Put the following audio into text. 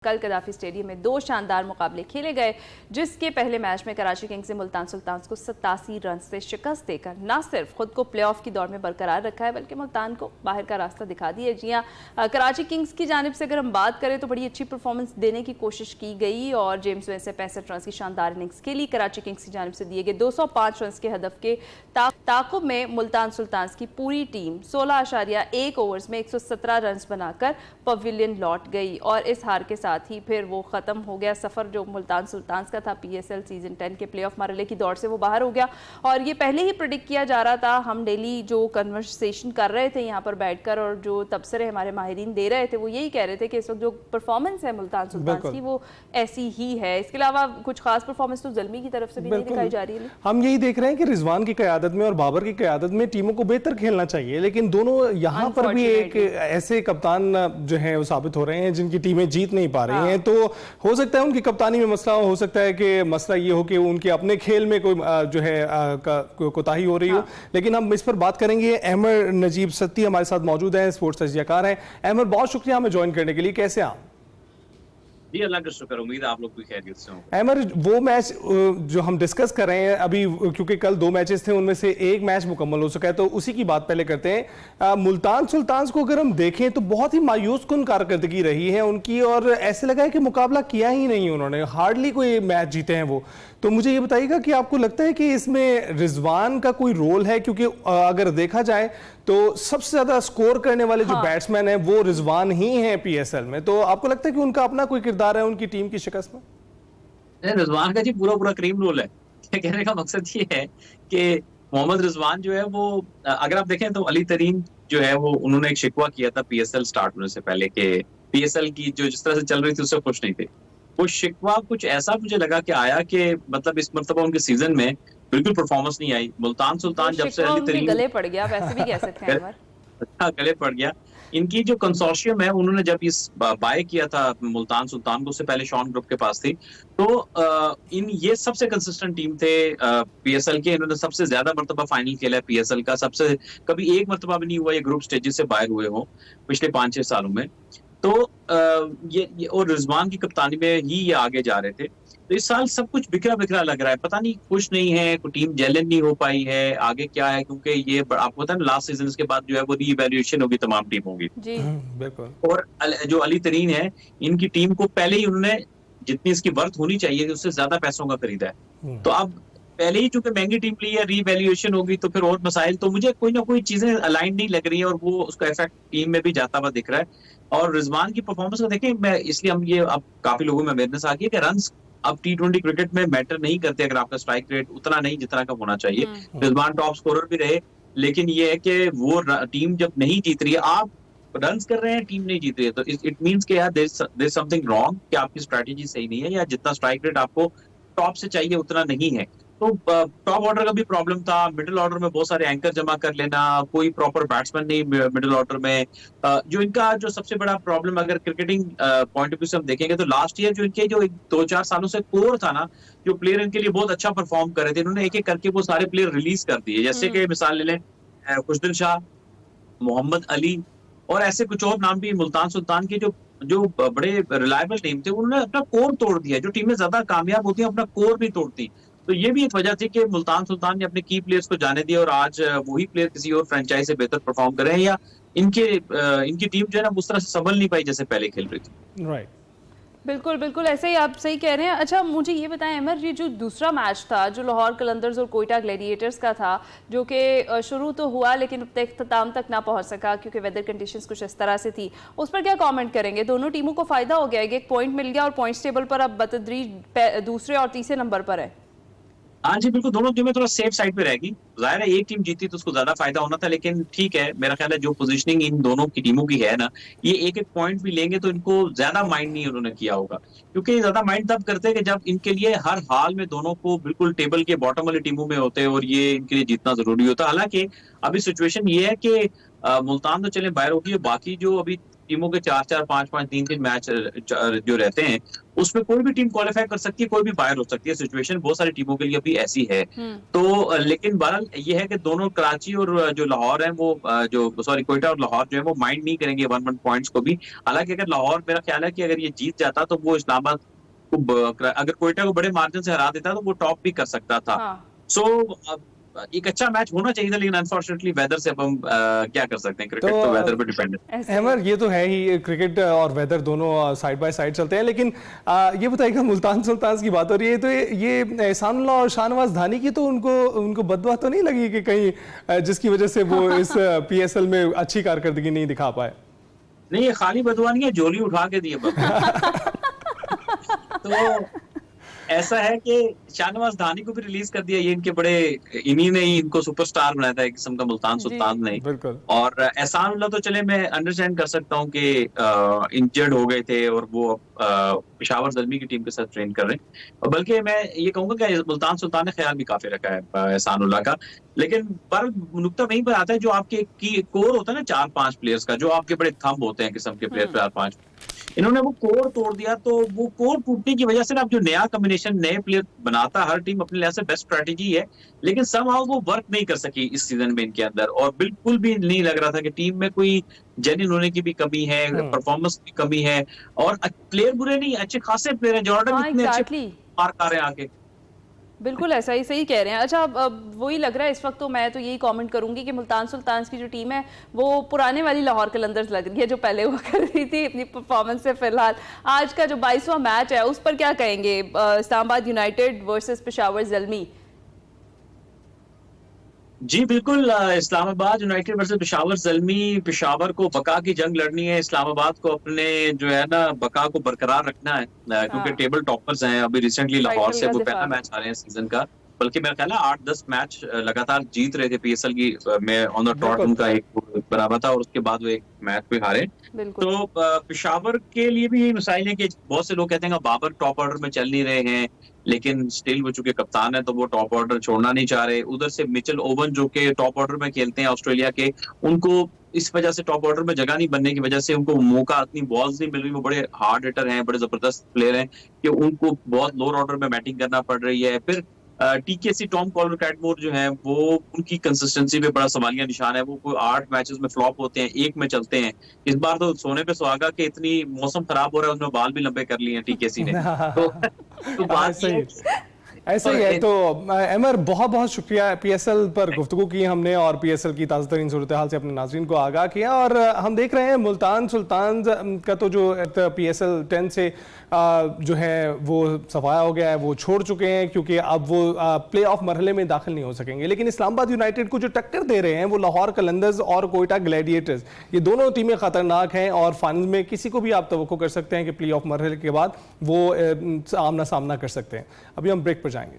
कल कदाफी स्टेडियम में दो शानदार मुकाबले खेले गए, जिसके पहले मैच में कराची किंग्स ने मुल्तान सुल्तान्स को 87 रन से शिकस्त देकर न सिर्फ खुद को प्लेऑफ की दौड़ में बरकरार रखा है, बल्कि मुल्तान को बाहर का रास्ता दिखा दिया। जी हां, कराची किंग्स की जानिब से अगर हम बात करें तो बड़ी अच्छी परफॉर्मेंस देने की कोशिश की गई और जेम्स वेन से 65 रन की शानदार इनिंग्स खेली। कराची किंग्स की जानिब से दिए गए 205 रन के हदफ के ताकुब में मुल्तान सुल्तान्स की पूरी टीम 16.1 ओवर्स में 117 रन बनाकर पवेलियन लौट गई और इस हार के साथ ही फिर वो खत्म हो गया सफर जो मुल्तान सुल्तान्स का था। पीएसएल सीजन 10 के प्लेऑफ मरहले की दौड़ से वो बाहर हो गया और ये पहले ही प्रेडिक्ट किया जा रहा था। हम डेली जो कन्वर्सेशन कर रहे थे यहाँ पर बैठकर और जो तबसरे हमारे माहिरीन दे रहे थे वो यही कह रहे थे कि इस वक्त जो परफॉर्मेंस है मुल्तान सुल्तान्स की वो ऐसी ही है। इसके अलावा कुछ खास परफॉर्मेंस तो ज़ल्मी की तरफ से भी नहीं दिखाई जा रही है। हम यही देख रहे हैं कि रिजवान की क़यादत में और बाबर की क़यादत में टीमों को बेहतर खेलना चाहिए, लेकिन दोनों यहाँ पर भी एक ऐसे कप्तान जो है वो साबित हो रहे हैं जिनकी टीमें जीत नहीं पा रही हैं। तो हो सकता है उनकी कप्तानी में मसला हो सकता है कि मसला ये हो कि उनके अपने खेल में कोई जो है कोताही हो रही हो। लेकिन हम इस पर बात करेंगे। अहमद नजीब सत्ती हमारे साथ मौजूद हैं, स्पोर्ट्स तजज़ियाकार हैं। अहमद, बहुत शुक्रिया हमें ज्वाइन करने के लिए। कैसे आप? जी अल्लाह का शुक्र, उम्मीद है आप लोग भी खैरियत से होंगे। अहमद, वो मैच जो हम डिस्कस कर रहे हैं अभी, क्योंकि कल दो मैचेस थे उनमें से एक मैच मुकम्मल हो चुका है, तो उसी की बात पहले करते हैं। मुल्तान सुल्तान्स को अगर हम देखें तो बहुत ही मायूस कुन कारकर्दगी रही है उनकी और ऐसे लगा है कि मुकाबला किया ही नहीं उन्होंने, हार्डली कोई मैच जीते हैं वो। तो मुझे ये बताइएगा कि आपको लगता है कि इसमें रिजवान का कोई रोल है? क्योंकि अगर देखा जाए तो सबसे ज्यादा स्कोर करने वाले जो बैट्समैन हैं वो रिजवान ही हैं पीएसएल में। तो आपको लगता है कि उनका अपना कोई किरदार है उनकी टीम की शिकस्त में? रिजवान का जी पूरा क्रीम रोल है। कहने का मकसद ये है कि मोहम्मद रिजवान जो है वो, अगर आप देखें तो अली तरीन जो है वो, उन्होंने एक शिकवा किया था पीएसएल स्टार्ट होने से पहले कि पीएसएल की जो जिस तरह से चल रही थी उससे खुश नहीं थे। वो शिकवा कुछ ऐसा मुझे लगा कि आया कि मतलब इस मरतबा उनके सीजन में बिल्कुल परफॉर्मेंस नहीं आई। मुल्तान सुल्तान जब से अली तरीन गले पड़ गया, वैसे भी कह सकते हैं अच्छा गले पड़ गया। इनकी जो कंसोर्शियम है उन्होंने जब इस बाय किया था मुल्तान सुल्तान को, उससे पहले शॉन ग्रुप के पास थी, तो ये सबसे कंसिस्टेंट टीम थे पीएसएल के। इन्होंने सबसे ज्यादा मरतबा फाइनल खेला है पीएसएल का, सबसे कभी एक मरतबा भी नहीं हुआ ये ग्रुप स्टेजेस से बाहर हुए हो पिछले 5-6 सालों में। तो ये और रिजवान की कप्तानी में ही ये आगे जा रहे थे। तो इस साल सब कुछ बिखरा बिखरा लग रहा है, पता नहीं खुश नहीं है, कोई टीम जेलन नहीं हो पाई है, आगे क्या है, क्योंकि ये आपको पता है लास्ट सीजन के बाद जो है वो रीइवैल्यूएशन होगी तमाम टीमों की। जी बिल्कुल। और जो अली तरीन है, इनकी टीम को पहले ही उन्होंने जितनी इसकी वर्थ होनी चाहिए उससे ज्यादा पैसों का खरीदा है। तो अब पहले ही चूंकि महंगी टीम ली है, रीवैल्यूएशन होगी तो फिर और मसाइल, तो मुझे कोई ना कोई चीजें अलाइन नहीं लग रही है और वो उसका इफेक्ट टीम में भी जाता हुआ दिख रहा है। और रिजवान की परफॉर्मेंस को देखें, मैं इसलिए हम ये अब काफी लोगों में अवेयरनेस आ गई है कि रन्स अब T20 क्रिकेट में मैटर नहीं करते अगर आपका स्ट्राइक रेट उतना नहीं जितना का होना चाहिए। रिजवान टॉप स्कोरर भी रहे, लेकिन ये है कि वो टीम जब नहीं जीत रही है, आप रन्स कर रहे हैं टीम नहीं जीत रही है, तो इट मींस कि यार देयर इज समथिंग रॉन्ग, कि आपकी स्ट्रेटेजी सही नहीं है या जितना स्ट्राइक रेट आपको टॉप से चाहिए उतना नहीं है। तो टॉप ऑर्डर का भी प्रॉब्लम था, मिडिल ऑर्डर में बहुत सारे एंकर जमा कर लेना, कोई प्रॉपर बैट्समैन नहीं मिडिल ऑर्डर में। जो इनका जो सबसे बड़ा प्रॉब्लम अगर क्रिकेटिंग पॉइंट ऑफ व्यू से हम देखेंगे तो लास्ट ईयर जो इनके जो 2-4 सालों से कोर था ना, जो प्लेयर इनके लिए बहुत अच्छा परफॉर्म कर रहे थे, इन्होंने एक एक करके वो सारे प्लेयर रिलीज कर दिए। जैसे कि मिसाल ले लें खुशदिल शाह, मोहम्मद अली और ऐसे कुछ और नाम भी मुल्तान सुल्तान के जो बड़े रिलायबल टीम थे, उन्होंने अपना कोर तोड़ दिया। जो टीमें ज्यादा कामयाब होती हैं अपना कोर भी तोड़ती। तो ये भी एक वजह थी कि मुल्तान सुल्तान ने अपने की प्लेयर्स को जाने दिया और आज वही प्लेयर किसी और फ्रेंचाइज से बेहतर परफॉर्म कर रहे हैं, या इनकी टीम जो है ना उस तरह से संभल नहीं पाई जैसे पहले खेल रही थी। राइट, बिल्कुल ऐसे ही आप सही कह रहे हैं। अच्छा, मुझे ये बताएं अमर, ये जो दूसरा मैच था जो लाहौर कलंदर्स और कोयटा ग्लैडिएटर्स का था, जो कि शुरू तो हुआ लेकिन इख्तिताम तक ना पहुंच सका क्योंकि वेदर कंडीशंस कुछ इस तरह से थी, उस पर क्या कमेंट करेंगे? दोनों टीमों को फायदा हो गया, एक पॉइंट मिल गया और पॉइंट्स टेबल पर अब बतदरीज दूसरे और तीसरे नंबर पर है। हाँ जी बिल्कुल, दोनों टीमें थोड़ा सेफ साइड पे रहेगी। जाहिर है एक टीम जीती तो उसको ज्यादा फायदा होना था, लेकिन ठीक है, मेरा ख्याल है जो पोजीशनिंग इन दोनों की टीमों की है ना, ये एक एक पॉइंट भी लेंगे तो इनको ज्यादा माइंड नहीं उन्होंने किया होगा, क्योंकि ज्यादा माइंड तब करते हैं कि जब इनके लिए हर हाल में दोनों को बिल्कुल टेबल के बॉटम वाली टीमों में होते हैं और ये इनके लिए जीतना जरूरी होता है। हालांकि अभी सिचुएशन ये है कि मुल्तान तो चले बाहर होगी, बाकी जो अभी टीमों के 4-4, 5-5, 3-3 मैच जो रहते हैं उसमें कोई भी टीम क्वालिफाई कर सकती है, कोई भी बाहर हो सकती है। सिचुएशन बहुत सारी टीमों के लिए अभी ऐसी है। तो लेकिन बहरहाल ये है कि दोनों कराची और जो लाहौर है वो कोयटा और लाहौर जो है वो माइंड नहीं करेंगे 1-1 पॉइंट्स को भी। हालांकि अगर लाहौर, मेरा ख्याल है कि अगर ये जीत जाता तो वो इस्लामाबाद को, अगर कोयटा को बड़े मार्जिन से हरा देता तो वो टॉप भी कर सकता था। सो एक अच्छा मैच होना चाहिए था, लेकिन अनफॉर्चुनेटली वेदर से अब हम क्या कर सकते हैं, क्रिकेट तो वेदर पे डिपेंड है। अहमर, ये तो है ही, क्रिकेट और वेदर दोनों साइड बाय साइड चलते हैं। लेकिन ये बताइएगा, मुल्तान सुल्तान्स की बात हो रही है, तो ये एहसानुल्लाह और शाहनवाज धानी की तो उनको बददुआ तो नहीं लगी कि कहीं जिसकी वजह से वो इस PSL में अच्छी कारकर्दगी नहीं दिखा पाए? नहीं, ये खाली बदुआ नहीं है, झोली उठा के दिए तो ऐसा है कि शाहनवाज धानी को भी रिलीज कर दिया। ये इनके बड़े, इन्हीं ने ही इनको सुपरस्टार बनाया था एक किस्म का, मुल्तान सुल्तान ने। और एहसानुल्लाह तो चले मैं अंडरस्टैंड कर सकता हूँ कि इंजर्ड हो गए थे और वो पेशावर ज़ल्मी की टीम के साथ ट्रेन कर रहे हैं। बल्कि मैं ये कहूंगा कि मुल्तान सुल्तान ने ख्याल भी काफी रखा है एहसानुल्लाह का। लेकिन पर नुक्ता वहीं पर आता है, जो आपके की कोर होता है ना 4-5 प्लेयर्स का, जो आपके बड़े थंब होते हैं किस्म के प्लेयर 4-5, इन्होंने वो कोर तोड़ दिया। तो वो कोर टूटने की वजह से ना अब जो नया कॉम्बिनेशन नए प्लेयर बनाता, हर टीम अपने लिहाज से बेस्ट स्ट्रेटेजी है, लेकिन समहाउ वो वर्क नहीं कर सकी इस सीजन में इनके अंदर। और बिल्कुल भी नहीं लग रहा था कि टीम में कोई जेन्युइन होने की भी कमी है, परफॉर्मेंस की कमी है। और प्लेयर बुरे नहीं, अच्छे खासे प्लेयर हैं। जॉर्डन इतने अच्छे मार कर रहे हैं आके। बिल्कुल ऐसा ही, सही कह रहे हैं। अच्छा, अब वही लग रहा है इस वक्त, तो मैं तो यही कमेंट करूंगी कि मुल्तान सुल्तान्स की जो टीम है वो पुराने वाली लाहौर कलंदर्स लग रही है, जो पहले हुआ कर रही थी अपनी परफॉर्मेंस से। फिलहाल आज का जो 22वां मैच है उस पर क्या कहेंगे? Islamabad United versus Peshawar Zalmi. जी बिल्कुल, इस्लामाबाद यूनाइटेड वर्सेस पेशावर ज़ल्मी। पेशावर को बका की जंग लड़नी है, इस्लामाबाद को अपने जो है ना बका को बरकरार रखना है, क्योंकि टेबल टॉपर्स हैं। अभी रिसेंटली लाहौर से वो पहला मैच आ रहे हैं सीजन का, बल्कि मेरा ख्याल है 8-10 मैच लगातार जीत रहे थे PSL की में ऑन द ट्रॉट। उनका एक बराबर था और उसके बाद वो एक मैच भी हारे। तो पेशावर के लिए भी यही मसाइल है कि बहुत से लोग कहते हैं कि बाबर टॉप ऑर्डर में चल नहीं रहे हैं, लेकिन स्टिल वो चूंकि कप्तान है तो वो टॉप ऑर्डर छोड़ना नहीं चाह रहे। उधर से मिचेल ओवन जो कि टॉप ऑर्डर में खेलते हैं ऑस्ट्रेलिया के, उनको इस वजह से टॉप ऑर्डर में जगह नहीं बनने की वजह से उनको मौका, इतनी बॉल्स नहीं मिल रही। वो बड़े हार्ड हिटर हैं, बड़े जबरदस्त प्लेयर हैं कि उनको बहुत लोअर ऑर्डर में बैटिंग करना पड़ रही है। फिर TKC टॉम कॉलर कैटमोर जो है वो, उनकी कंसिस्टेंसी पे बड़ा सवालिया निशान है। वो कोई 8 मैचेस में फ्लॉप होते हैं, एक में चलते हैं। इस बार तो सोने पे सुहागा कि इतनी मौसम खराब हो रहा है, उसमें बाल भी लंबे कर लिए हैं TKC ने। तो बात ऐसे ही है। तो अमर, बहुत बहुत शुक्रिया। PSL पर गुफ्तगू की हमने और PSL की ताज़ा तरीन सूरत हाल से अपने नाज़रीन को आगाह किया। और हम देख रहे हैं मुल्तान सुल्तान का तो जो PSL 10 से जो है वो सफाया हो गया है, वो छोड़ चुके हैं, क्योंकि अब वो प्ले ऑफ मरहले में दाखिल नहीं हो सकेंगे। लेकिन इस्लामाबाद यूनाइटेड को जो टक्कर दे रहे हैं वो लाहौर कलंदर्स और कोयटा ग्लैडिएटर्स, ये दोनों टीमें खतरनाक हैं और फाइनल में किसी को भी आप तवक्को कर सकते हैं कि प्ले ऑफ मरहले के बाद वो आमना सामना कर सकते हैं। अभी हम ब्रेक पर जाएंगे।